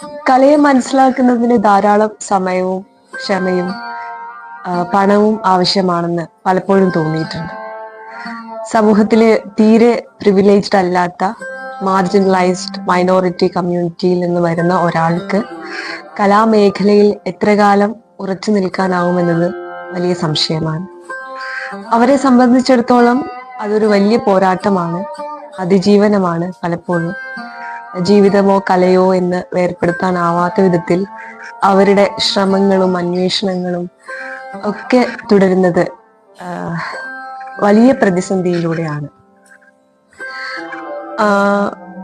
കലയെ മനസ്സിലാക്കുന്നതിന് ധാരാളം സമയവും ക്ഷമയും പണവും ആവശ്യമാണെന്ന് പലപ്പോഴും തോന്നിയിട്ടുണ്ട്. സമൂഹത്തില് തീരെ പ്രിവിലേജ്ഡ് അല്ലാത്ത മാർജിനലൈസ്ഡ് മൈനോറിറ്റി കമ്മ്യൂണിറ്റിയിൽ നിന്ന് വരുന്ന ഒരാൾക്ക് കലാമേഖലയിൽ എത്ര കാലം ഉറച്ചു നിൽക്കാനാവുമെന്നത് വലിയ സംശയമാണ്. അവരെ സംബന്ധിച്ചിടത്തോളം അതൊരു വലിയ പോരാട്ടമാണ്, അതിജീവനമാണ്. പലപ്പോഴും ജീവിതമോ കലയോ എന്ന് വേർപെടുത്താനാവാത്ത വിധത്തിൽ അവരുടെ ശ്രമങ്ങളും അന്വേഷണങ്ങളും ഒക്കെ തുടരുന്നത് വലിയ പ്രതിസന്ധിയിലൂടെയാണ്.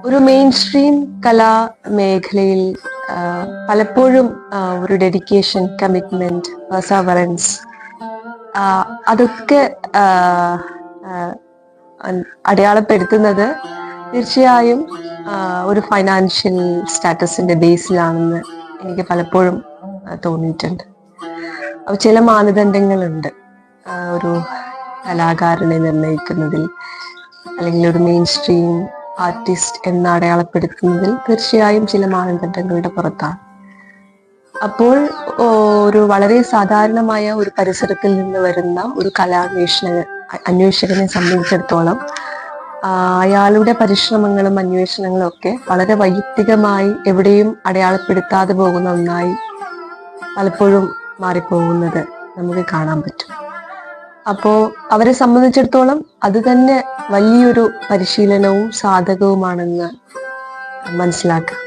ഒരു മെയിൻ സ്ട്രീം കലാ മേഖലയിൽ പലപ്പോഴും ഒരു ഡെഡിക്കേഷൻ, കമ്മിറ്റ്മെന്റ്, പെർസവറൻസ് അതൊക്കെ അടയാളപ്പെടുത്തുന്നത് തീർച്ചയായും ഒരു ഫൈനാൻഷ്യൽ സ്റ്റാറ്റസിന്റെ ബേസിലാണെന്ന് എനിക്ക് പലപ്പോഴും തോന്നിയിട്ടുണ്ട്. അപ്പോൾ ചില മാനദണ്ഡങ്ങളുണ്ട് ഒരു കലാകാരനെ നിർണ്ണയിക്കുന്നതിൽ, അല്ലെങ്കിൽ ഒരു മെയിൻ സ്ട്രീം ആർട്ടിസ്റ്റ് എന്ന് അടയാളപ്പെടുത്തുന്നതിൽ തീർച്ചയായും ചില മാനദണ്ഡങ്ങളുടെ പുറത്താണ്. അപ്പോൾ ഒരു വളരെ സാധാരണമായ ഒരു പരിസരത്തിൽ നിന്ന് വരുന്ന ഒരു അന്വേഷകനെ സംബന്ധിച്ചിടത്തോളം അയാളുടെ പരിശ്രമങ്ങളും അന്വേഷണങ്ങളും ഒക്കെ വളരെ വൈയക്തികമായി എവിടെയും അടയാളപ്പെടുത്താതെ പോകുന്ന ഒന്നായി പലപ്പോഴും മാറിപ്പോകുന്നത് നമുക്ക് കാണാൻ പറ്റും. അപ്പോ അവരെ സംബന്ധിച്ചിടത്തോളം അത് തന്നെ വലിയൊരു പരിശീലനവും സാധകവുമാണെന്ന് മനസ്സിലാക്കാം.